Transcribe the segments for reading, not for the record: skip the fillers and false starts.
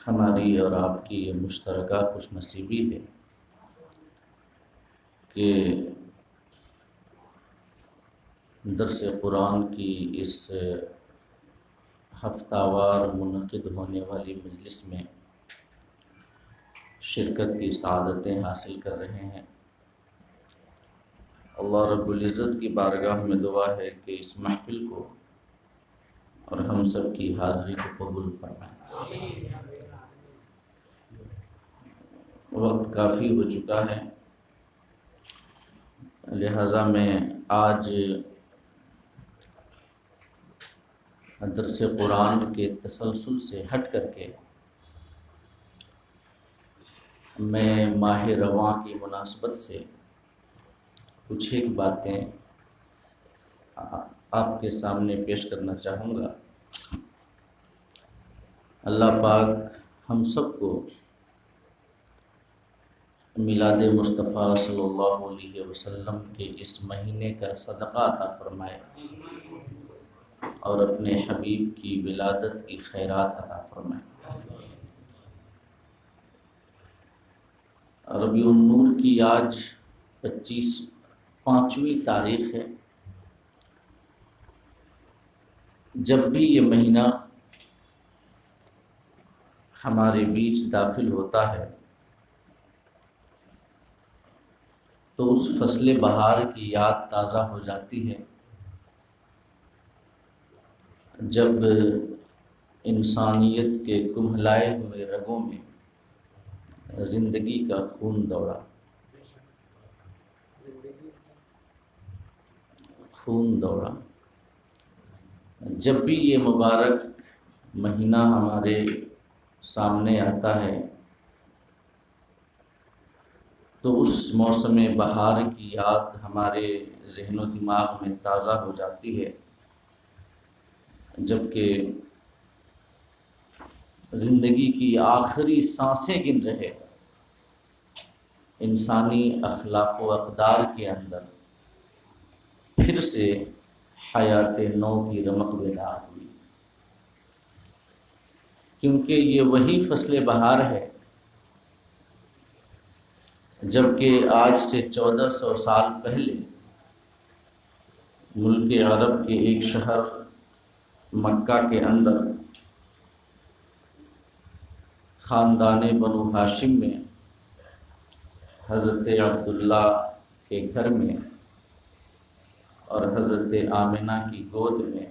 ہماری اور آپ کی یہ مشترکہ خوش نصیبی ہے کہ درس قرآن کی اس ہفتہ وار منعقد ہونے والی مجلس میں شرکت کی سعادتیں حاصل کر رہے ہیں۔ اللہ رب العزت کی بارگاہ میں دعا ہے کہ اس محفل کو اور ہم سب کی حاضری کو قبول فرمائے۔ وقت کافی ہو چکا ہے، لہذا میں آج درس قرآن کے تسلسل سے ہٹ کر کے میں ماہ رواں کی مناسبت سے کچھ ایک باتیں آپ کے سامنے پیش کرنا چاہوں گا۔ اللہ پاک ہم سب کو میلاد مصطفیٰ صلی اللہ علیہ وسلم کے اس مہینے کا صدقہ عطا فرمائے اور اپنے حبیب کی ولادت کی خیرات عطا فرمائے۔ ربیع النور کی آج 5ویں تاریخ ہے۔ جب بھی یہ مہینہ ہمارے بیچ داخل ہوتا ہے تو اس فصل بہار کی یاد تازہ ہو جاتی ہے جب انسانیت کے کمہلائے ہوئے رگوں میں زندگی کا خون دوڑا۔ جب بھی یہ مبارک مہینہ ہمارے سامنے آتا ہے تو اس موسم بہار کی یاد ہمارے ذہن و دماغ میں تازہ ہو جاتی ہے، جبکہ زندگی کی آخری سانسیں گن رہے انسانی اخلاق و اقدار کے اندر پھر سے حیات نو کی رمق بیدار ہوئی، کیونکہ یہ وہی فصل بہار ہے جبکہ آج سے 1400 سال پہلے ملک عرب کے ایک شہر مکہ کے اندر خاندان بنو ہاشم میں حضرت عبداللہ کے گھر میں اور حضرت آمنہ کی گود میں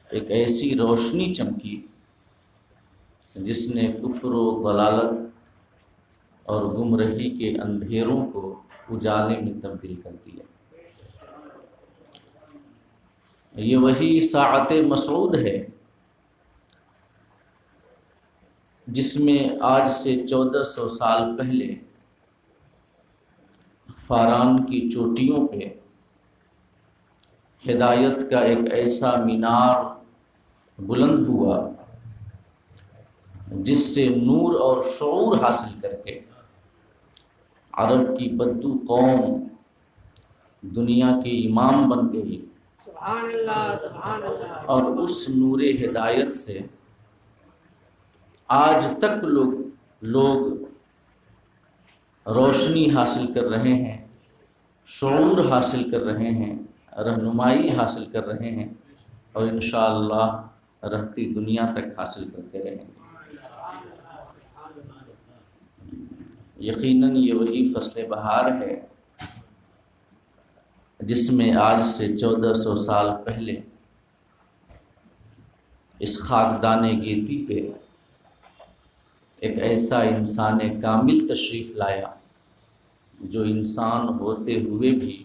ایک ایسی روشنی چمکی جس نے کفر و ضلالت اور گمراہی کے اندھیروں کو اجالے میں تبدیل کر دیا۔ یہ وہی ساعت مسعود ہے جس میں آج سے 1400 سال پہلے فاران کی چوٹیوں پہ ہدایت کا ایک ایسا مینار بلند ہوا جس سے نور اور شعور حاصل کر کے عرب کی بدو قوم دنیا کے امام بن گئی، سبحان اللہ سبحان اللہ۔ اور اس نور ہدایت سے آج تک لوگ روشنی حاصل کر رہے ہیں، شعور حاصل کر رہے ہیں، رہنمائی حاصل کر رہے ہیں اور انشاءاللہ رہتی دنیا تک حاصل کرتے رہیں گے۔ یقیناً یہ وہی فصل بہار ہے جس میں آج سے 1400 سال پہلے اس خاکدان گیتی پہ ایک ایسا انسان کامل تشریف لایا جو انسان ہوتے ہوئے بھی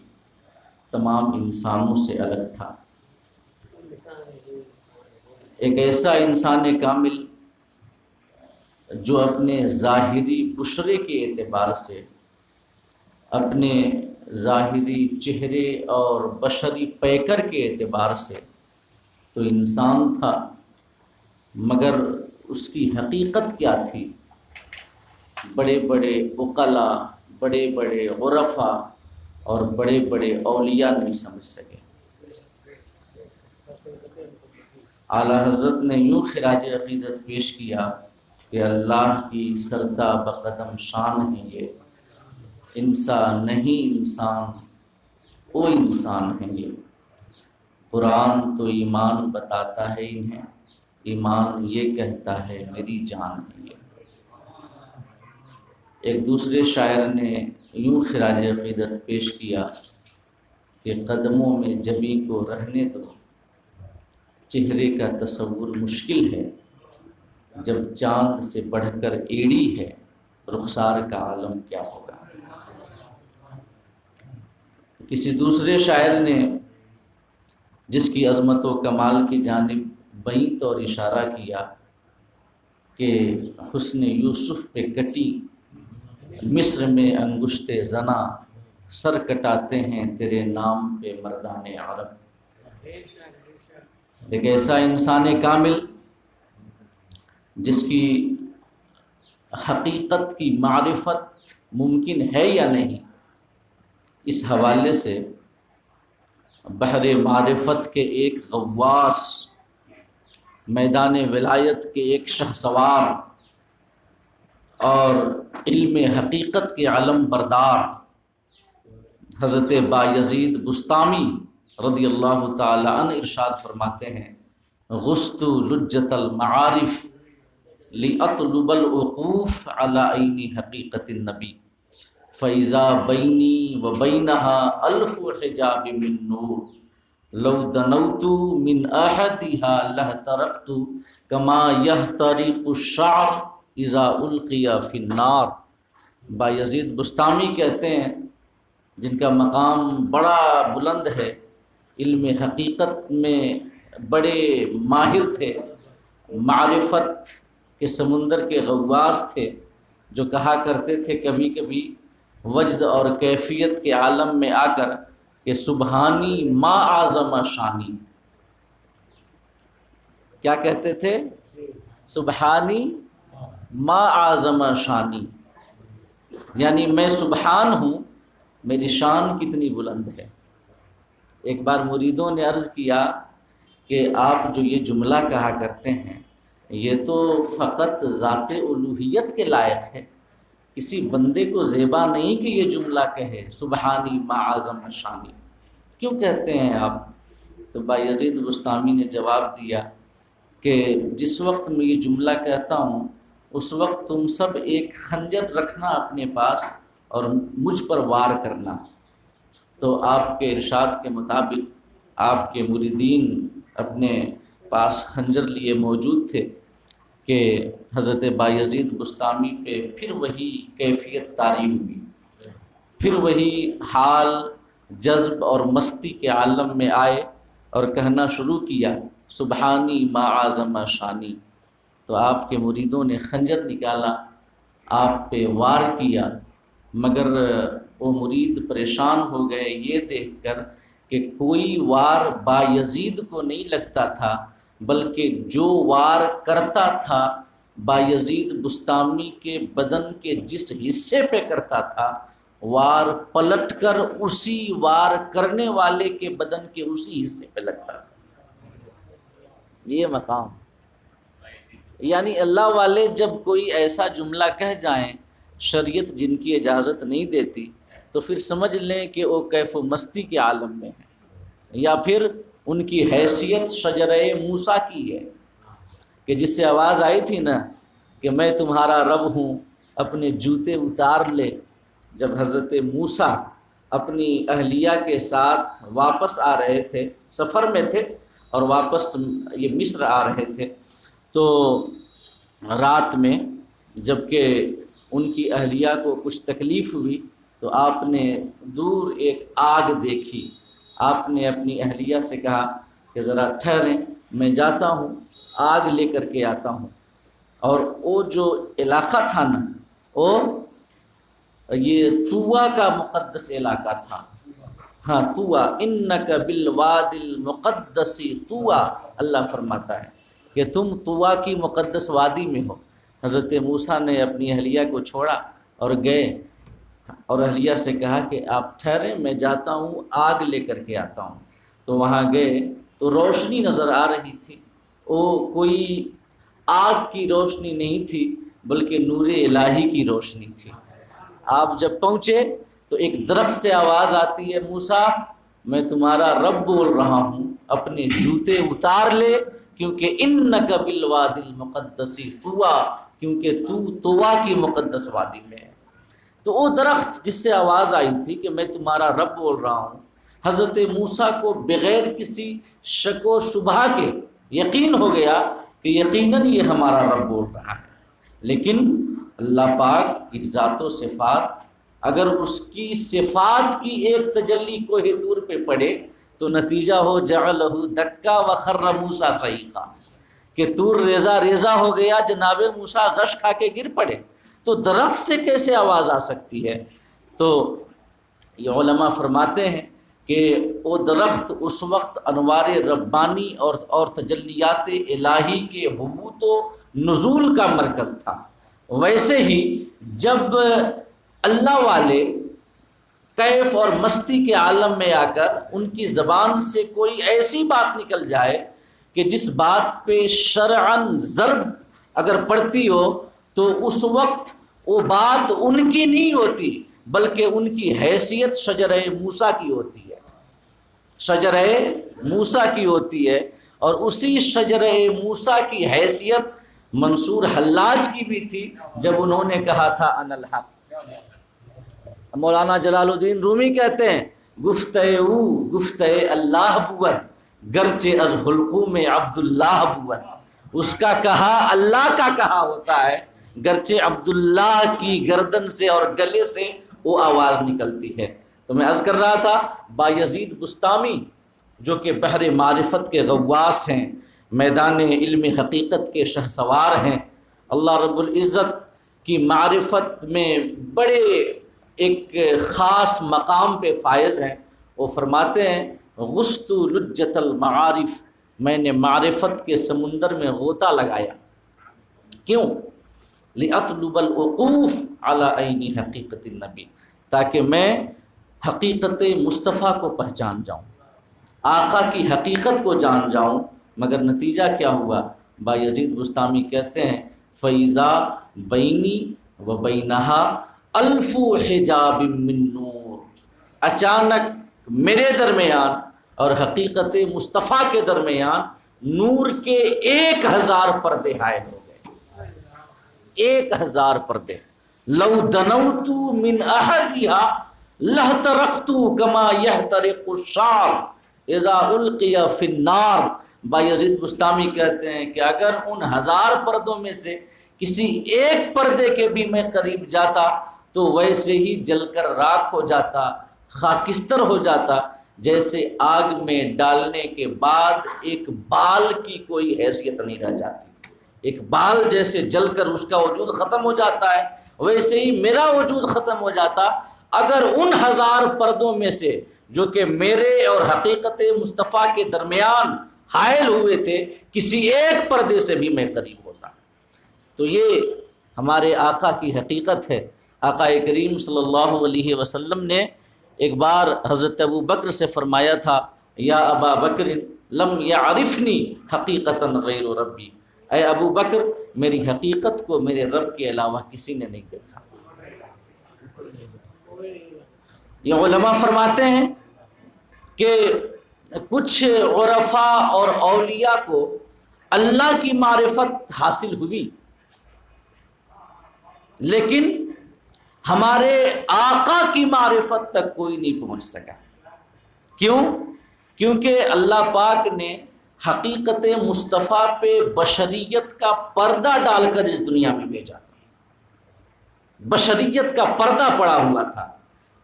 تمام انسانوں سے الگ تھا، ایک ایسا انسان کامل جو اپنے ظاہری بشرے کے اعتبار سے، اپنے ظاہری چہرے اور بشری پیکر کے اعتبار سے تو انسان تھا، مگر اس کی حقیقت کیا تھی بڑے بڑے عقلاء، بڑے بڑے عرفاء اور بڑے بڑے اولیاء نہیں سمجھ سکے۔ اعلیٰ حضرت نے یوں خراج عقیدت پیش کیا کہ اللہ کی سرتا بقدم شان ہے یہ، انسان نہیں انسان وہ انسان ہے یہ، قرآن تو ایمان بتاتا ہے انہیں، ایمان یہ کہتا ہے میری جان ہے یہ۔ ایک دوسرے شاعر نے یوں خراج عقیدت پیش کیا کہ قدموں میں جبی کو رہنے دو، چہرے کا تصور مشکل ہے، جب چاند سے بڑھ کر ایڑی ہے رخسار کا عالم کیا ہوگا۔ کسی دوسرے شاعر نے جس کی عظمت و کمال کی جانب بعید اور اشارہ کیا کہ حسن یوسف پہ کٹی مصر میں انگشت زنا، سر کٹاتے ہیں تیرے نام پہ مردان عرب۔ ایک ایسا انسان کامل جس کی حقیقت کی معرفت ممکن ہے یا نہیں، اس حوالے سے بحر معرفت کے ایک غواص، میدان ولایت کے ایک شہسوار اور علم حقیقت کے علم بردار حضرت بایزید بسطامی رضی اللہ تعالی عنہ ارشاد فرماتے ہیں، غُصْتُ لجة المعارف لأطلب الوقوف على عین حقیقت النبی فَإِذَا بَيْنِي وَبَيْنَهَا أَلْفُ حِجَابٍ مِّن نُّورٍ لَوْ دَنَوْتُ مِنْ أَحَدِهَا لَاحْتَرَقْتُ كَمَا يَحْتَرِقُ الشَّعْرُ إِذَا أُلْقِيَ فِي النَّارِ۔ بایزید بسطامی کہتے ہیں جن کا مقام بڑا بلند ہے، علم حقیقت میں بڑے ماہر تھے، معرفت کے سمندر کے غواص تھے، جو کہا کرتے تھے کبھی کبھی وجد اور کیفیت کے عالم میں آ کر کہ سبحانی ما اعظم شانی۔ کیا کہتے تھے؟ سبحانی ما اعظم شانی، یعنی میں سبحان ہوں، میری شان کتنی بلند ہے۔ ایک بار مریدوں نے عرض کیا کہ آپ جو یہ جملہ کہا کرتے ہیں یہ تو فقط ذات الوہیت کے لائق ہے، کسی بندے کو زیبا نہیں کہ یہ جملہ کہے سبحانی ما اعظم شانی، کیوں کہتے ہیں آپ؟ تو بایزید بسطامی نے جواب دیا کہ جس وقت میں یہ جملہ کہتا ہوں اس وقت تم سب ایک خنجر رکھنا اپنے پاس اور مجھ پر وار کرنا۔ تو آپ کے ارشاد کے مطابق آپ کے مریدین اپنے پاس خنجر لیے موجود تھے کہ حضرت بایزید بسطامی پہ پھر وہی کیفیت طاری ہوئی، پھر وہی حال جذب اور مستی کے عالم میں آئے اور کہنا شروع کیا سبحانی ما اعظم شانی۔ تو آپ کے مریدوں نے خنجر نکالا، آپ پہ وار کیا، مگر وہ مرید پریشان ہو گئے یہ دیکھ کر کہ کوئی وار بایزید کو نہیں لگتا تھا، بلکہ جو وار کرتا تھا بایزید بسطامی کے بدن کے جس حصے پہ کرتا تھا، وار پلٹ کر اسی وار کرنے والے کے بدن کے اسی حصے پہ لگتا تھا۔ یہ مقام، یعنی اللہ والے جب کوئی ایسا جملہ کہہ جائیں شریعت جن کی اجازت نہیں دیتی تو پھر سمجھ لیں کہ وہ کیف و مستی کے عالم میں ہیں، یا پھر ان کی حیثیت شجرہ موسیٰ کی ہے کہ جس سے آواز آئی تھی نا کہ میں تمہارا رب ہوں اپنے جوتے اتار لے۔ جب حضرت موسیٰ اپنی اہلیہ کے ساتھ واپس آ رہے تھے، سفر میں تھے اور واپس یہ مصر آ رہے تھے، تو رات میں جب کہ ان کی اہلیہ کو کچھ تکلیف ہوئی تو آپ نے دور ایک آگ دیکھی، آپ نے اپنی اہلیہ سے کہا کہ ذرا ٹھہریں، میں جاتا ہوں آگ لے کر کے آتا ہوں۔ اور وہ جو علاقہ تھا نا وہ یہ طوٰ کا مقدس علاقہ تھا، ہاں طوٰ، انک بالواد المقدس طوٰ، اللہ فرماتا ہے کہ تم طوٰ کی مقدس وادی میں ہو۔ حضرت موسیٰ نے اپنی اہلیہ کو چھوڑا اور گئے اور اہلیہ سے کہا کہ آپ ٹھہریں، میں جاتا ہوں آگ لے کر کے آتا ہوں۔ تو وہاں گئے تو روشنی نظر آ رہی تھی، وہ کوئی آگ کی روشنی نہیں تھی بلکہ نور الہی کی روشنی تھی۔ آپ جب پہنچے تو ایک درخت سے آواز آتی ہے، موسیٰ میں تمہارا رب بول رہا ہوں، اپنے جوتے اتار لے کیونکہ انک بالوادی المقدس طویٰ، کیونکہ تو طویٰ کی مقدس وادی میں ہے۔ تو وہ درخت جس سے آواز آئی تھی کہ میں تمہارا رب بول رہا ہوں، حضرت موسیٰ کو بغیر کسی شک و شبہ کے یقین ہو گیا کہ یقیناً یہ ہمارا رب بول رہا ہے۔ لیکن اللہ پاک کی ذات و صفات، اگر اس کی صفات کی ایک تجلی کوہ طور پہ پڑے تو نتیجہ ہو جعلہ دکا وخر موسیٰ صعیقا، کہ طور ریزہ ریزہ ہو گیا، جناب موسیٰ غش کھا کے گر پڑے۔ تو درخت سے کیسے آواز آ سکتی ہے؟ تو یہ علماء فرماتے ہیں کہ وہ درخت اس وقت انوار ربانی اور تجلیات الہی کے حبوط و نزول کا مرکز تھا۔ ویسے ہی جب اللہ والے کیف اور مستی کے عالم میں آ کر ان کی زبان سے کوئی ایسی بات نکل جائے کہ جس بات پہ شرعاً ضرب اگر پڑتی ہو تو اس وقت وہ بات ان کی نہیں ہوتی بلکہ ان کی حیثیت شجرہ موسیٰ کی ہوتی ہے، شجرہ موسیٰ کی ہوتی ہے۔ اور اسی شجرہ موسیٰ کی حیثیت منصور حلاج کی بھی تھی جب انہوں نے کہا تھا انا الحق۔ مولانا جلال الدین رومی کہتے ہیں گفتہ اللہ بود گرچہ از حلقوم عبداللہ بود، اس کا کہا اللہ کا کہا ہوتا ہے گرچہ عبداللہ کی گردن سے اور گلے سے وہ آواز نکلتی ہے۔ تو میں عرض کر رہا تھا بایزید بسطامی جو کہ بحر معرفت کے غواص ہیں، میدان علم حقیقت کے شہسوار ہیں، اللہ رب العزت کی معرفت میں بڑے ایک خاص مقام پہ فائز ہیں۔ وہ فرماتے ہیں غُصْتُ لُجَّةَ المعارف، میں نے معرفت کے سمندر میں غوطہ لگایا، کیوں؟ لِأَطْلُبَ الْوُقُوفَ عَلَىٰ عَيْنِ حقیقت النبی، تاکہ میں حقیقت مصطفیٰ کو پہچان جاؤں، آقا کی حقیقت کو جان جاؤں۔ مگر نتیجہ کیا ہوا؟ بایزید بسطامی کہتے ہیں فَإِذَا بَيْنِي وَبَيْنَهَا أَلْفُ حِجَابٍ مِّن نُور، اچانک میرے درمیان اور حقیقت مصطفیٰ کے درمیان نور کے 1000 پردے حائل ہو گئے، 1000 پردے۔ لو دنوت من احدها لہترقت کما یحترق الشعر اذا القی فی النار۔ بایزید بسطامی کہتے ہیں کہ اگر ان 1000 پردوں میں سے کسی ایک پردے کے بھی میں قریب جاتا تو ویسے ہی جل کر راکھ ہو جاتا، خاکستر ہو جاتا، جیسے آگ میں ڈالنے کے بعد ایک بال کی کوئی حیثیت نہیں رہ جاتی، ایک بال جیسے جل کر اس کا وجود ختم ہو جاتا ہے، ویسے ہی میرا وجود ختم ہو جاتا اگر ان 1000 پردوں میں سے جو کہ میرے اور حقیقت مصطفیٰ کے درمیان حائل ہوئے تھے کسی ایک پردے سے بھی میں قریب ہوتا۔ تو یہ ہمارے آقا کی حقیقت ہے۔ آقا کریم صلی اللہ علیہ وسلم نے ایک بار حضرت ابو بکر سے فرمایا تھا یا ابا بکر لم یعرفنی حقیقتاً غیر ربی، اے ابو بکر میری حقیقت کو میرے رب کے علاوہ کسی نے نہیں دیکھا۔ یہ علماء فرماتے ہیں کہ کچھ عرفاء اور اولیاء کو اللہ کی معرفت حاصل ہوئی لیکن ہمارے آقا کی معرفت تک کوئی نہیں پہنچ سکا۔ کیوں؟ کیونکہ اللہ پاک نے حقیقت مصطفیٰ پہ بشریت کا پردہ ڈال کر اس دنیا میں بھیجا تھا، بشریت کا پردہ پڑا ہوا تھا۔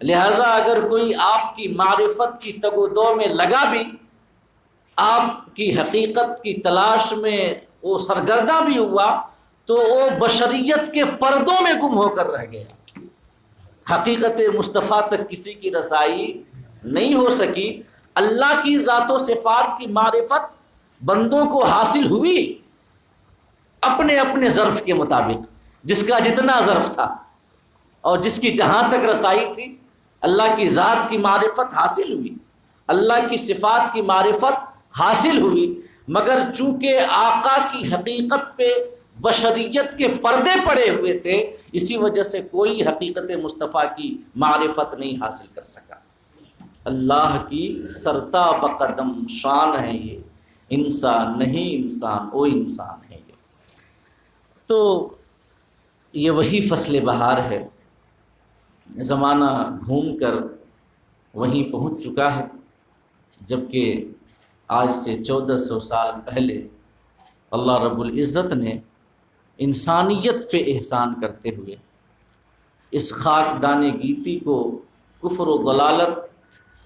لہٰذا اگر کوئی آپ کی معرفت کی تگ و دو میں لگا بھی، آپ کی حقیقت کی تلاش میں وہ سرگرداں بھی ہوا تو وہ بشریت کے پردوں میں گم ہو کر رہ گیا، حقیقت مصطفیٰ تک کسی کی رسائی نہیں ہو سکی۔ اللہ کی ذات و صفات کی معرفت بندوں کو حاصل ہوئی اپنے اپنے ظرف کے مطابق، جس کا جتنا ظرف تھا اور جس کی جہاں تک رسائی تھی۔ اللہ کی ذات کی معرفت حاصل ہوئی، اللہ کی صفات کی معرفت حاصل ہوئی، مگر چونکہ آقا کی حقیقت پہ بشریت کے پردے پڑے ہوئے تھے، اسی وجہ سے کوئی حقیقت مصطفیٰ کی معرفت نہیں حاصل کر سکا۔ اللہ کی سرتا بقدم شان ہے یہ، انسان نہیں انسان او انسان ہے یہ۔ تو یہ وہی فصل بہار ہے، زمانہ گھوم کر وہیں پہنچ چکا ہے، جبکہ آج سے 1400 سال پہلے اللہ رب العزت نے انسانیت پہ احسان کرتے ہوئے اس خاک دان گیتی کو کفر و ضلالت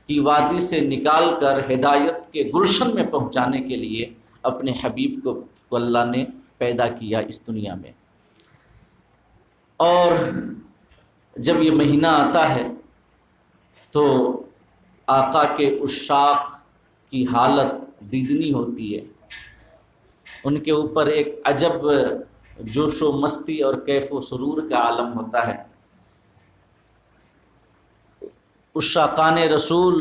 کی وادی سے نکال کر ہدایت کے گلشن میں پہنچانے کے لیے اپنے حبیب کو اللہ نے پیدا کیا اس دنیا میں۔ اور جب یہ مہینہ آتا ہے تو آقا کے عشاق کی حالت دیدنی ہوتی ہے، ان کے اوپر ایک عجب جوش و مستی اور کیف و سرور کا عالم ہوتا ہے۔ عشاقان رسول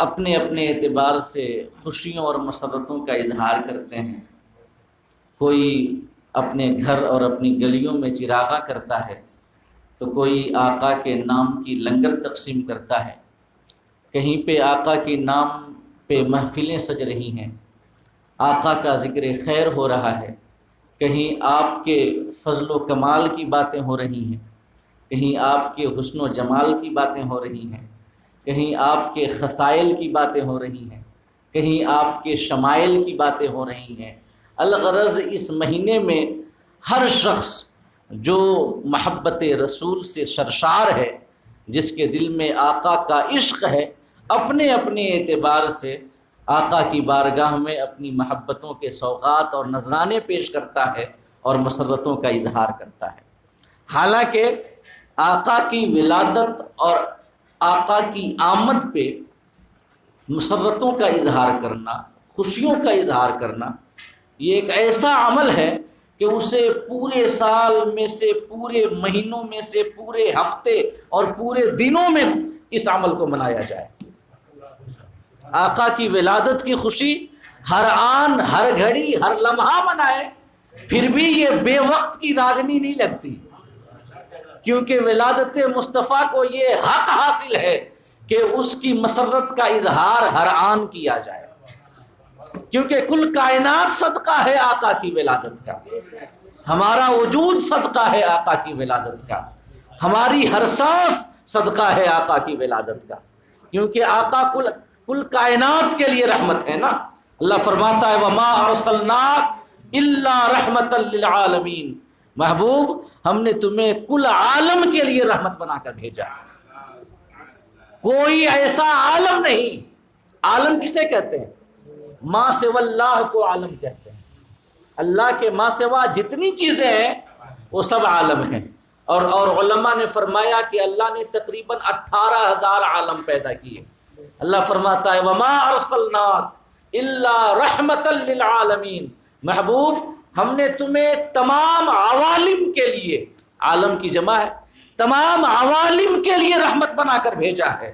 اپنے اپنے اعتبار سے خوشیوں اور مسرتوں کا اظہار کرتے ہیں۔ کوئی اپنے گھر اور اپنی گلیوں میں چراغاں کرتا ہے، تو کوئی آقا کے نام کی لنگر تقسیم کرتا ہے، کہیں پہ آقا کے نام پہ محفلیں سج رہی ہیں، آقا کا ذکر خیر ہو رہا ہے، کہیں آپ کے فضل و کمال کی باتیں ہو رہی ہیں، کہیں آپ کے حسن و جمال کی باتیں ہو رہی ہیں، کہیں آپ کے خصائل کی باتیں ہو رہی ہیں، کہیں آپ کے شمائل کی باتیں ہو رہی ہیں۔ الغرض اس مہینے میں ہر شخص جو محبت رسول سے سرشار ہے، جس کے دل میں آقا کا عشق ہے، اپنے اپنے اعتبار سے آقا کی بارگاہ میں اپنی محبتوں کے سوغات اور نذرانے پیش کرتا ہے اور مسرتوں کا اظہار کرتا ہے۔ حالانکہ آقا کی ولادت اور آقا کی آمد پہ مسرتوں کا اظہار کرنا، خوشیوں کا اظہار کرنا، یہ ایک ایسا عمل ہے کہ اسے پورے سال میں سے، پورے مہینوں میں سے، پورے ہفتے اور پورے دنوں میں اس عمل کو منایا جائے۔ آقا کی ولادت کی خوشی ہر آن، ہر گھڑی، ہر لمحہ منائے، پھر بھی یہ بے وقت کی راگنی نہیں لگتی، کیونکہ ولادت مصطفیٰ کو یہ حق حاصل ہے کہ اس کی مسرت کا اظہار ہر آن کیا جائے، کیونکہ کل کائنات صدقہ ہے آقا کی ولادت کا، ہمارا وجود صدقہ ہے آقا کی ولادت کا، ہماری ہر سانس صدقہ ہے آقا کی ولادت کا، کیونکہ آقا کل کائنات کے لیے رحمت ہے نا۔ اللہ فرماتا ہے وَمَا أَرْسَلْنَاكَ إِلَّا رَحْمَةً لِلْعَالَمِينَ، محبوب ہم نے تمہیں کل عالم کے لیے رحمت بنا کر بھیجا۔ کوئی ایسا عالم نہیں، عالم کسے کہتے ہیں؟ ما سوى اللہ کو عالم کہتے ہیں، اللہ کے ما سوا جتنی چیزیں ہیں وہ سب عالم ہیں۔ اور علماء نے فرمایا کہ اللہ نے تقریباً 18,000 عالم پیدا کیے۔ اللہ فرماتا ہے وَمَا أَرْسَلْنَاكَ إِلَّا رَحْمَةً لِلْعَالَمِينَ، محبوب ہم نے تمہیں تمام عوالم کے لیے، عالم کی جمع ہے، تمام عوالم کے لیے رحمت بنا کر بھیجا ہے۔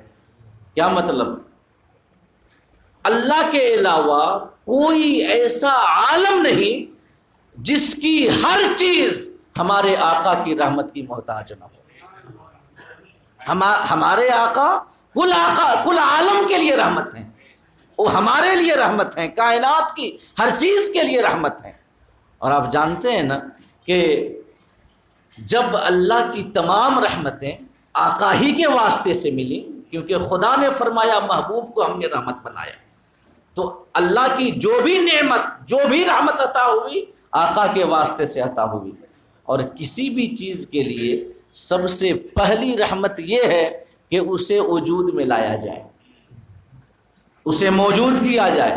کیا مطلب؟ اللہ کے علاوہ کوئی ایسا عالم نہیں جس کی ہر چیز ہمارے آقا کی رحمت کی محتاج نہ ہو۔ ہمارے آقا کل عالم کے لیے رحمت ہیں، وہ ہمارے لیے رحمت ہیں، کائنات کی ہر چیز کے لیے رحمت ہیں۔ اور آپ جانتے ہیں نا کہ جب اللہ کی تمام رحمتیں آقا ہی کے واسطے سے ملی، کیونکہ خدا نے فرمایا محبوب کو ہم نے رحمت بنایا، تو اللہ کی جو بھی نعمت، جو بھی رحمت عطا ہوئی آقا کے واسطے سے عطا ہوئی۔ اور کسی بھی چیز کے لیے سب سے پہلی رحمت یہ ہے کہ اسے وجود میں لایا جائے، اسے موجود کیا جائے،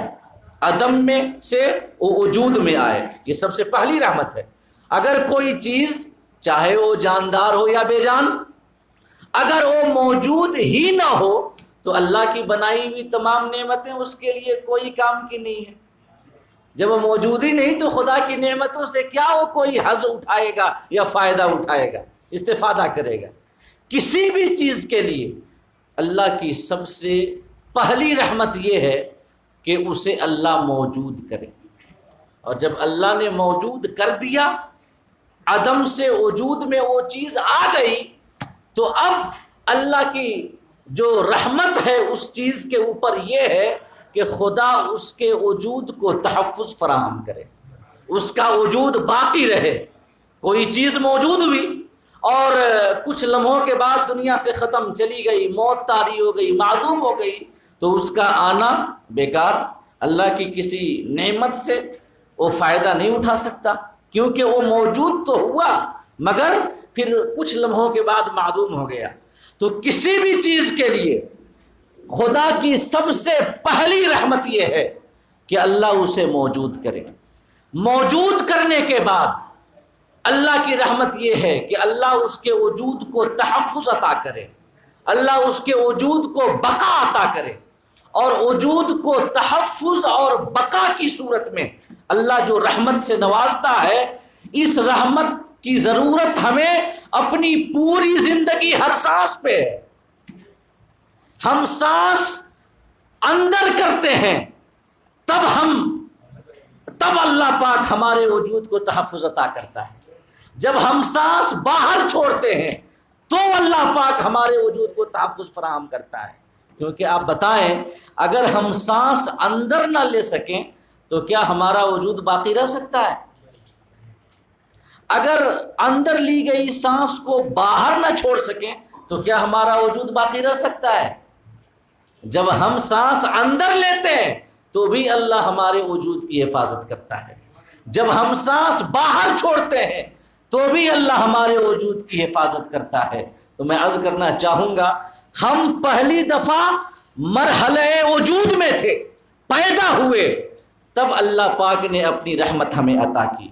عدم میں سے وہ وجود میں آئے، یہ سب سے پہلی رحمت ہے۔ اگر کوئی چیز چاہے وہ جاندار ہو یا بے جان، اگر وہ موجود ہی نہ ہو تو اللہ کی بنائی ہوئی تمام نعمتیں اس کے لیے کوئی کام کی نہیں ہے۔ جب وہ موجود ہی نہیں تو خدا کی نعمتوں سے کیا وہ کوئی حظ اٹھائے گا یا فائدہ اٹھائے گا، استفادہ کرے گا؟ کسی بھی چیز کے لیے اللہ کی سب سے پہلی رحمت یہ ہے کہ اسے اللہ موجود کرے، اور جب اللہ نے موجود کر دیا، عدم سے وجود میں وہ چیز آ گئی، تو اب اللہ کی جو رحمت ہے اس چیز کے اوپر یہ ہے کہ خدا اس کے وجود کو تحفظ فراہم کرے، اس کا وجود باقی رہے۔ کوئی چیز موجود ہوئی اور کچھ لمحوں کے بعد دنیا سے ختم، چلی گئی، موت طاری ہو گئی، معدوم ہو گئی، تو اس کا آنا بیکار۔ اللہ کی کسی نعمت سے وہ فائدہ نہیں اٹھا سکتا، کیونکہ وہ موجود تو ہوا مگر پھر کچھ لمحوں کے بعد معدوم ہو گیا۔ تو کسی بھی چیز کے لیے خدا کی سب سے پہلی رحمت یہ ہے کہ اللہ اسے موجود کرے۔ موجود کرنے کے بعد اللہ کی رحمت یہ ہے کہ اللہ اس کے وجود کو تحفظ عطا کرے، اللہ اس کے وجود کو بقا عطا کرے، اور وجود کو تحفظ اور بقا کی صورت میں اللہ جو رحمت سے نوازتا ہے، اس رحمت کی ضرورت ہمیں اپنی پوری زندگی ہر سانس پہ ہے۔ ہم سانس اندر کرتے ہیں تب اللہ پاک ہمارے وجود کو تحفظ عطا کرتا ہے، جب ہم سانس باہر چھوڑتے ہیں تو اللہ پاک ہمارے وجود کو تحفظ فراہم کرتا ہے۔ کیونکہ آپ بتائیں، اگر ہم سانس اندر نہ لے سکیں تو کیا ہمارا وجود باقی رہ سکتا ہے؟ اگر اندر لی گئی سانس کو باہر نہ چھوڑ سکیں تو کیا ہمارا وجود باقی رہ سکتا ہے؟ جب ہم سانس اندر لیتے ہیں تو بھی اللہ ہمارے وجود کی حفاظت کرتا ہے، جب ہم سانس باہر چھوڑتے ہیں تو بھی اللہ ہمارے وجود کی حفاظت کرتا ہے۔ تو میں عرض کرنا چاہوں گا، ہم پہلی دفعہ مرحلہ وجود میں تھے، پیدا ہوئے، تب اللہ پاک نے اپنی رحمت ہمیں عطا کی۔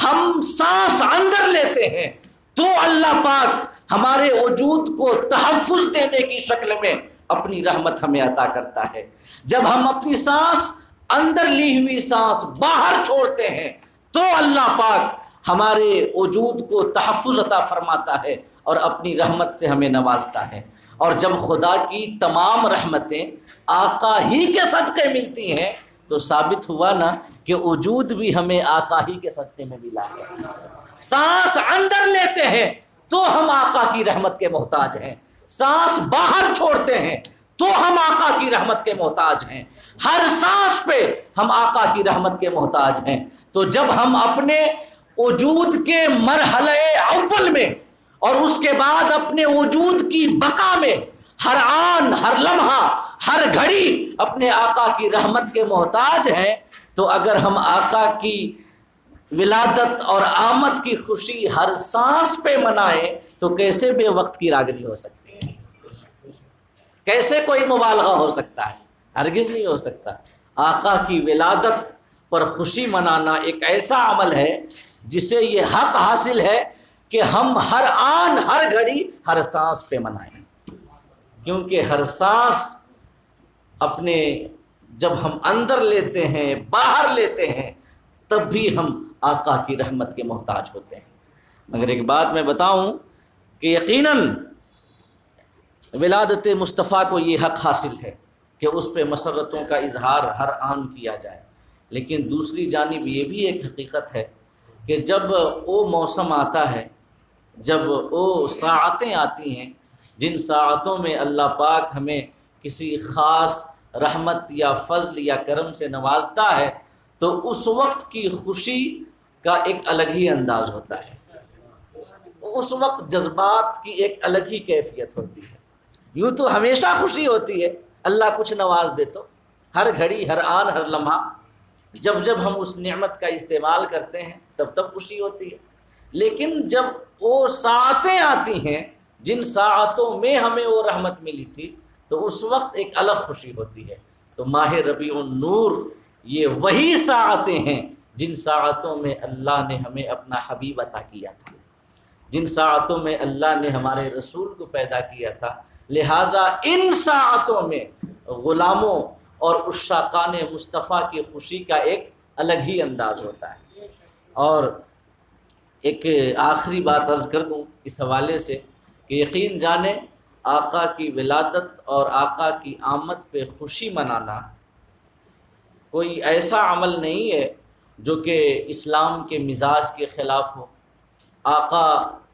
ہم سانس اندر لیتے ہیں تو اللہ پاک ہمارے وجود کو تحفظ دینے کی شکل میں اپنی رحمت ہمیں عطا کرتا ہے۔ جب ہم اپنی سانس اندر لی ہوئی سانس باہر چھوڑتے ہیں تو اللہ پاک ہمارے وجود کو تحفظ عطا فرماتا ہے اور اپنی رحمت سے ہمیں نوازتا ہے۔ اور جب خدا کی تمام رحمتیں آقا ہی کے صدقے ملتی ہیں تو ثابت ہوا نا کہ وجود بھی ہمیں آقا ہی کے صدقے میں ملا ہے۔ سانس اندر لیتے ہیں تو ہم آقا کی رحمت کے محتاج ہیں، سانس باہر چھوڑتے ہیں تو ہم آقا کی رحمت کے محتاج ہیں، ہر سانس پہ ہم آقا کی رحمت کے محتاج ہیں۔ تو جب ہم اپنے وجود کے مرحلہ اول میں اور اس کے بعد اپنے وجود کی بقا میں ہر آن، ہر لمحہ، ہر گھڑی اپنے آقا کی رحمت کے محتاج ہیں، تو اگر ہم آقا کی ولادت اور آمد کی خوشی ہر سانس پہ منائیں تو کیسے بے وقت کی راگنی ہو سکتی ہے؟ کیسے کوئی مبالغہ ہو سکتا ہے؟ ہرگز نہیں ہو سکتا۔ آقا کی ولادت پر خوشی منانا ایک ایسا عمل ہے جسے یہ حق حاصل ہے کہ ہم ہر آن، ہر گھڑی، ہر سانس پہ منائیں، کیونکہ ہر سانس اپنے جب ہم اندر لیتے ہیں، باہر لیتے ہیں، تب بھی ہم آقا کی رحمت کے محتاج ہوتے ہیں۔ مگر ایک بات میں بتاؤں کہ یقیناً ولادت مصطفیٰ کو یہ حق حاصل ہے کہ اس پہ مسرتوں کا اظہار ہر آن کیا جائے، لیکن دوسری جانب یہ بھی ایک حقیقت ہے کہ جب وہ موسم آتا ہے، جب وہ ساعتیں آتی ہیں جن ساعتوں میں اللہ پاک ہمیں کسی خاص رحمت یا فضل یا کرم سے نوازتا ہے، تو اس وقت کی خوشی کا ایک الگ ہی انداز ہوتا ہے، اس وقت جذبات کی ایک الگ ہی کیفیت ہوتی ہے۔ یوں تو ہمیشہ خوشی ہوتی ہے، اللہ کچھ نواز دے تو ہر گھڑی، ہر آن، ہر لمحہ جب جب ہم اس نعمت کا استعمال کرتے ہیں تب تب خوشی ہوتی ہے، لیکن جب وہ ساعتیں آتی ہیں جن ساعتوں میں ہمیں وہ رحمت ملی تھی تو اس وقت ایک الگ خوشی ہوتی ہے۔ تو ماہ ربیع النور یہ وہی ساعتیں ہیں جن ساعتوں میں اللہ نے ہمیں اپنا حبیب عطا کیا تھا، جن ساعتوں میں اللہ نے ہمارے رسول کو پیدا کیا تھا۔ لہٰذا ان ساعتوں میں غلاموں اور عشاقان مصطفیٰ کی خوشی کا ایک الگ ہی انداز ہوتا ہے۔ اور ایک آخری بات عرض کر دوں اس حوالے سے کہ یقین جانیں آقا کی ولادت اور آقا کی آمد پہ خوشی منانا کوئی ایسا عمل نہیں ہے جو کہ اسلام کے مزاج کے خلاف ہو، آقا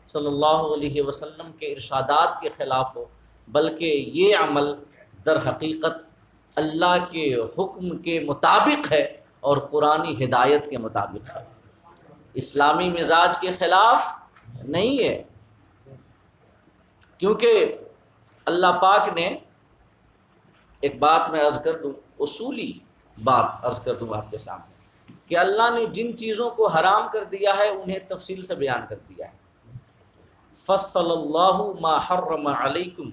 صلی اللہ علیہ وسلم کے ارشادات کے خلاف ہو، بلکہ یہ عمل در حقیقت اللہ کے حکم کے مطابق ہے اور قرآنی ہدایت کے مطابق ہے، اسلامی مزاج کے خلاف نہیں ہے۔ کیونکہ اللہ پاک نے ایک بات میں عرض کر دوں، اصولی بات عرض کر دوں آپ کے سامنے، کہ اللہ نے جن چیزوں کو حرام کر دیا ہے انہیں تفصیل سے بیان کر دیا ہے۔ فصل اللہ ما حرم علیکم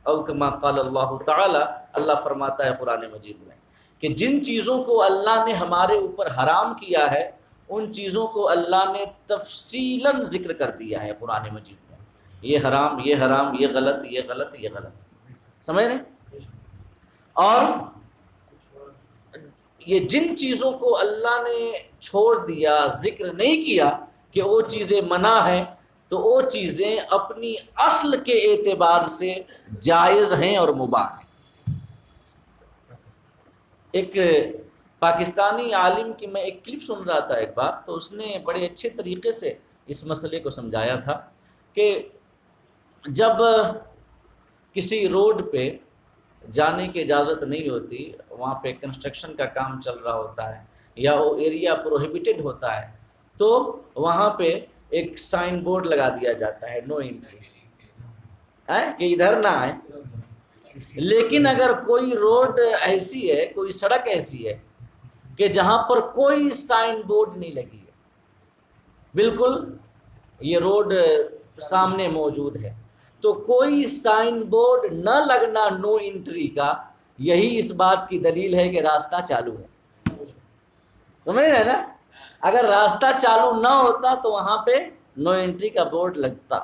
او کما قال اللہ تعالی، اللہ فرماتا ہے قرآن مجید میں کہ جن چیزوں کو اللہ نے ہمارے اوپر حرام کیا ہے ان چیزوں کو اللہ نے تفصیلاً ذکر کر دیا ہے قرآن مجید میں، یہ حرام، یہ حرام، یہ غلط، یہ غلط، یہ غلط، سمجھ رہے ہیں؟ اور یہ جن چیزوں کو اللہ نے چھوڑ دیا، ذکر نہیں کیا کہ وہ چیزیں منع ہیں، تو وہ چیزیں اپنی اصل کے اعتبار سے جائز ہیں اور مباح ہیں۔ ایک پاکستانی عالم کی میں ایک کلپ سن رہا تھا ایک بار، تو اس نے بڑے اچھے طریقے سے اس مسئلے کو سمجھایا تھا کہ جب کسی روڈ پہ جانے کی اجازت نہیں ہوتی، وہاں پہ کنسٹرکشن کا کام چل رہا ہوتا ہے یا وہ ایریا پروہیبٹڈ ہوتا ہے، تو وہاں پہ ایک سائن بورڈ لگا دیا جاتا ہے، نو انٹری، کہ ادھر نہ آئے۔ لیکن اگر کوئی روڈ ایسی ہے، کوئی سڑک ایسی ہے کہ جہاں پر کوئی سائن بورڈ نہیں لگی ہے، بالکل یہ روڈ سامنے موجود ہے، تو کوئی سائن بورڈ نہ لگنا نو انٹری کا، یہی اس بات کی دلیل ہے کہ راستہ چالو ہے۔ سمجھ رہے ہیں نا؟ اگر راستہ چالو نہ ہوتا تو وہاں پہ نو انٹری کا بورڈ لگتا۔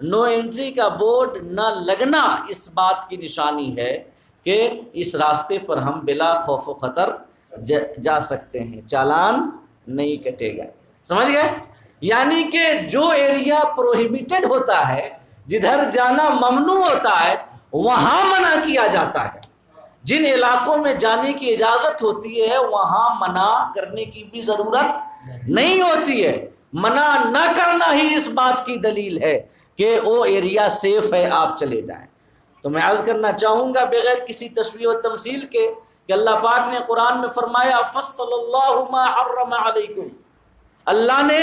نو انٹری کا بورڈ نہ لگنا اس بات کی نشانی ہے کہ اس راستے پر ہم بلا خوف و خطر جا سکتے ہیں، چالان نہیں کٹے گا۔ سمجھ گئے؟ یعنی کہ جو ایریا پروہیبٹڈ ہوتا ہے، جدھر جانا ممنوع ہوتا ہے، وہاں منع کیا جاتا ہے۔ جن علاقوں میں جانے کی اجازت ہوتی ہے وہاں منع کرنے کی بھی ضرورت نہیں ہوتی ہے۔ منع نہ کرنا ہی اس بات کی دلیل ہے کہ وہ ایریا سیف ہے، آپ چلے جائیں۔ تو میں عرض کرنا چاہوں گا بغیر کسی تشبیہ و تمثیل کے کہ اللہ پاک نے قرآن میں فرمایا فصل اللہ ما حرم علیکم، اللہ نے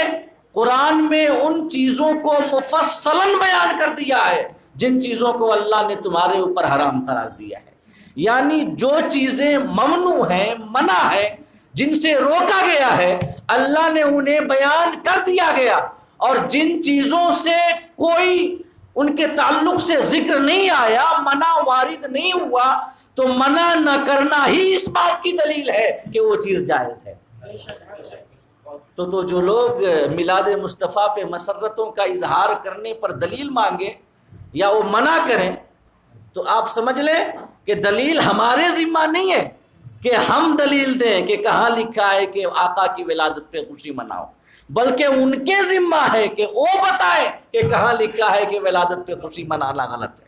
قرآن میں ان چیزوں کو مفصلاً بیان کر دیا ہے جن چیزوں کو اللہ نے تمہارے اوپر حرام قرار دیا ہے۔ یعنی جو چیزیں ممنوع ہیں، منع ہے، جن سے روکا گیا ہے، اللہ نے انہیں بیان کر دیا گیا، اور جن چیزوں سے کوئی ان کے تعلق سے ذکر نہیں آیا، منع وارد نہیں ہوا، تو منع نہ کرنا ہی اس بات کی دلیل ہے کہ وہ چیز جائز ہے۔ تو جو لوگ میلاد مصطفیٰ پہ مسرتوں کا اظہار کرنے پر دلیل مانگے یا وہ منع کریں، تو آپ سمجھ لیں کہ دلیل ہمارے ذمہ نہیں ہے کہ ہم دلیل دیں کہ کہاں لکھا ہے کہ آقا کی ولادت پہ خوشی مناؤ، بلکہ ان کے ذمہ ہے کہ وہ بتائیں کہ کہاں لکھا ہے کہ ولادت پہ خوشی منانا غلط ہے،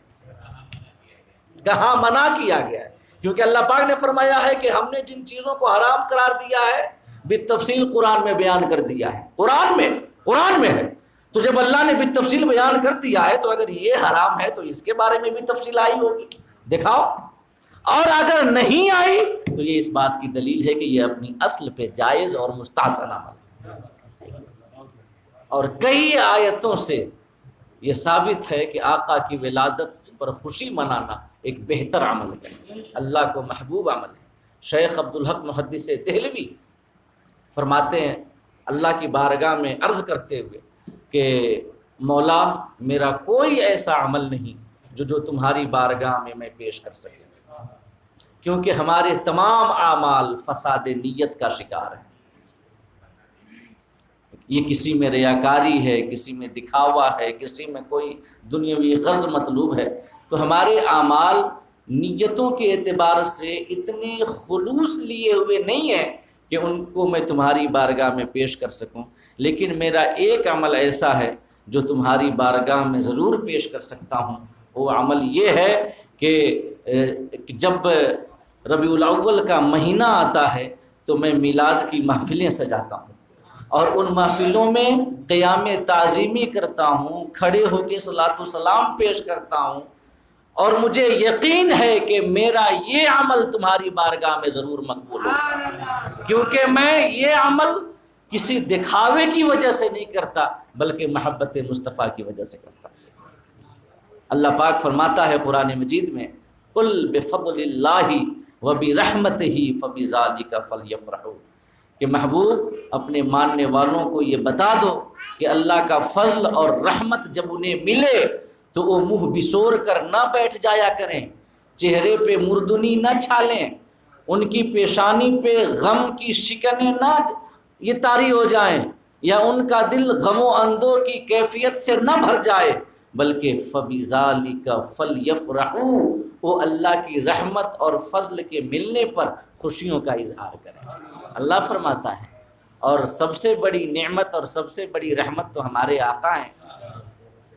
کہاں منع کیا گیا ہے۔ کیونکہ اللہ پاک نے فرمایا ہے کہ ہم نے جن چیزوں کو حرام قرار دیا ہے بالتفصیل قرآن میں بیان کر دیا ہے، قرآن میں ہے۔ تو جب اللہ نے بالتفصیل بیان کر دیا ہے تو اگر یہ حرام ہے تو اس کے بارے میں بھی تفصیل آئی ہوگی، دکھاؤ۔ اور اگر نہیں آئی تو یہ اس بات کی دلیل ہے کہ یہ اپنی اصل پہ جائز اور مستحسن عمل ہے۔ اور کئی آیتوں سے یہ ثابت ہے کہ آقا کی ولادت پر خوشی منانا ایک بہتر عمل ہے، اللہ کو محبوب عمل ہے۔ شیخ عبدالحق محدث دہلوی فرماتے ہیں اللہ کی بارگاہ میں عرض کرتے ہوئے کہ مولا میرا کوئی ایسا عمل نہیں جو تمہاری بارگاہ میں پیش کر سکے، کیونکہ ہمارے تمام اعمال فساد نیت کا شکار ہیں۔ یہ کسی میں ریاکاری ہے، کسی میں دکھاوا ہے، کسی میں کوئی دنیاوی غرض مطلوب ہے، تو ہمارے اعمال نیتوں کے اعتبار سے اتنے خلوص لیے ہوئے نہیں ہیں کہ ان کو میں تمہاری بارگاہ میں پیش کر سکوں، لیکن میرا ایک عمل ایسا ہے جو تمہاری بارگاہ میں ضرور پیش کر سکتا ہوں۔ وہ عمل یہ ہے کہ جب ربیع الاول کا مہینہ آتا ہے تو میں میلاد کی محفلیں سجاتا ہوں اور ان محفلوں میں قیام تعظیمی کرتا ہوں، کھڑے ہو کے صلاۃ و سلام پیش کرتا ہوں، اور مجھے یقین ہے کہ میرا یہ عمل تمہاری بارگاہ میں ضرور مقبول ہوگا، کیونکہ میں یہ عمل کسی دکھاوے کی وجہ سے نہیں کرتا بلکہ محبت مصطفیٰ کی وجہ سے کرتا ہوں۔ اللہ پاک فرماتا ہے قرآن مجید میں، قل بفضل اللہ وبرحمتہ فبذلک فلیفرحوا، کہ محبوب اپنے ماننے والوں کو یہ بتا دو کہ اللہ کا فضل اور رحمت جب انہیں ملے تو وہ منہ بسور کر نہ بیٹھ جایا کریں، چہرے پہ مردنی نہ چھالیں، ان کی پیشانی پہ غم کی شکنیں نہ یہ طاری ہو جائیں، یا ان کا دل غم و اندو کی کیفیت سے نہ بھر جائے، بلکہ فَبِذَلِكَ فَلْيَفْرَحُوا، وہ اللہ کی رحمت اور فضل کے ملنے پر خوشیوں کا اظہار کریں۔ اللہ فرماتا ہے، اور سب سے بڑی نعمت اور سب سے بڑی رحمت تو ہمارے آقا ہیں۔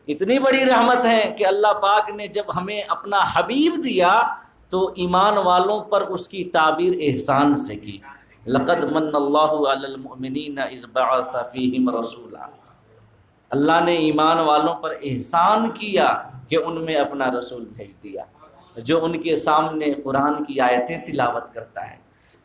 اتنی بڑی رحمت ہے کہ اللہ پاک نے جب ہمیں اپنا حبیب دیا تو ایمان والوں پر اس کی تعبیر احسان سے کی، لقد من اللہ علی المؤمنین اذ بعث فیہم رسولا، اللہ نے ایمان والوں پر احسان کیا کہ ان میں اپنا رسول بھیج دیا، جو ان کے سامنے قرآن کی آیتیں تلاوت کرتا ہے،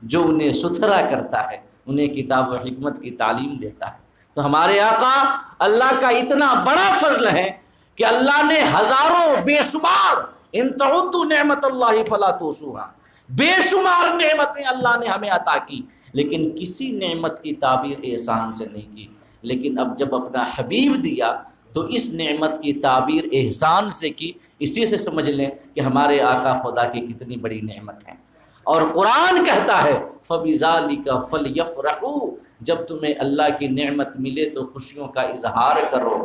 جو انہیں ستھرا کرتا ہے، انہیں کتاب و حکمت کی تعلیم دیتا ہے۔ تو ہمارے آقا اللہ کا اتنا بڑا فضل ہے کہ اللہ نے ہزاروں بے شمار، ان تعدوا نعمت اللہ فلا تحصوها، بے شمار نعمتیں اللہ نے ہمیں عطا کی، لیکن کسی نعمت کی تعبیر احسان سے نہیں کی۔ لیکن اب جب اپنا حبیب دیا تو اس نعمت کی تعبیر احسان سے کی۔ اسی سے سمجھ لیں کہ ہمارے آقا خدا کی کتنی بڑی نعمت ہے۔ اور قرآن کہتا ہے فَبِذَلِكَ فَلْيَفْرَحُوا، جب تمہیں اللہ کی نعمت ملے تو خوشیوں کا اظہار کرو۔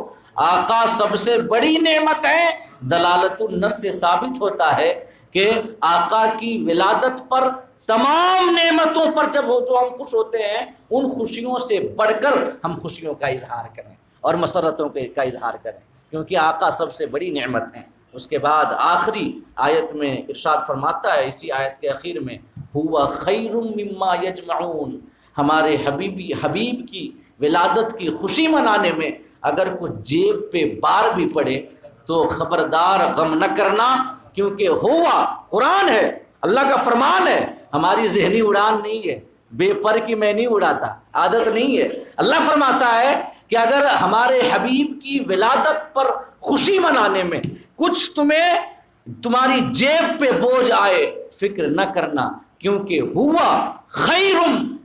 آقا سب سے بڑی نعمت ہے، دلالت النص سے ثابت ہوتا ہے کہ آقا کی ولادت پر تمام نعمتوں پر جب ہو جو ہم خوش ہوتے ہیں، ان خوشیوں سے بڑھ کر ہم خوشیوں کا اظہار کریں اور مسرتوں کا اظہار کریں، کیونکہ آقا سب سے بڑی نعمت ہیں۔ اس کے بعد آخری آیت میں ارشاد فرماتا ہے، اسی آیت کے اخیر میں، ہوا خیر مما یجمعون، ہمارے حبیب کی ولادت کی خوشی منانے میں اگر کچھ جیب پہ بار بھی پڑے تو خبردار غم نہ کرنا، کیونکہ ہوا قرآن ہے، اللہ کا فرمان ہے، ہماری ذہنی اڑان نہیں ہے، بے پر کی میں نہیں اڑاتا، عادت نہیں ہے۔ اللہ فرماتا ہے کہ اگر ہمارے حبیب کی ولادت پر خوشی منانے میں کچھ تمہاری جیب پہ بوجھ آئے، فکر نہ کرنا، کیونکہ ہوا خیر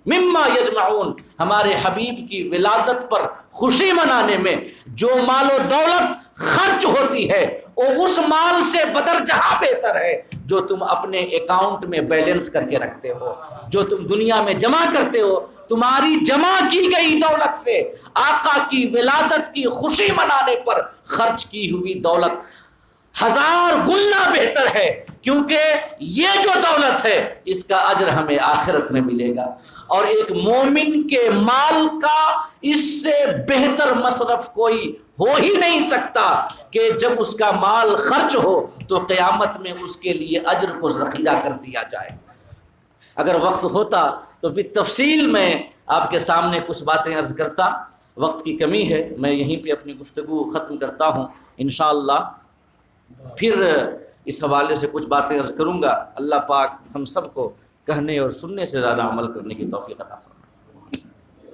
مما یجمعون، ہمارے حبیب کی ولادت پر خوشی منانے میں جو مال و دولت خرچ ہوتی ہے وہ اس مال سے بدر جہاں بہتر ہے جو تم اپنے اکاؤنٹ میں بیلنس کر کے رکھتے ہو، جو تم دنیا میں جمع کرتے ہو۔ تمہاری جمع کی گئی دولت سے آقا کی ولادت کی خوشی منانے پر خرچ کی ہوئی دولت 1000 گنا بہتر ہے، کیونکہ یہ جو دولت ہے اس کا اجر ہمیں آخرت میں ملے گا۔ اور ایک مومن کے مال کا اس سے بہتر مصرف کوئی ہو ہی نہیں سکتا کہ جب اس کا مال خرچ ہو تو قیامت میں اس کے لیے اجر کو ذخیرہ کر دیا جائے۔ اگر وقت ہوتا تو بالتفصیل میں آپ کے سامنے کچھ باتیں عرض کرتا، وقت کی کمی ہے، میں یہیں پہ اپنی گفتگو ختم کرتا ہوں۔ انشاءاللہ پھر اس حوالے سے کچھ باتیں عرض کروں گا۔ اللہ پاک ہم سب کو کہنے اور سننے سے زیادہ عمل کرنے کی توفیق عطا فرمائے۔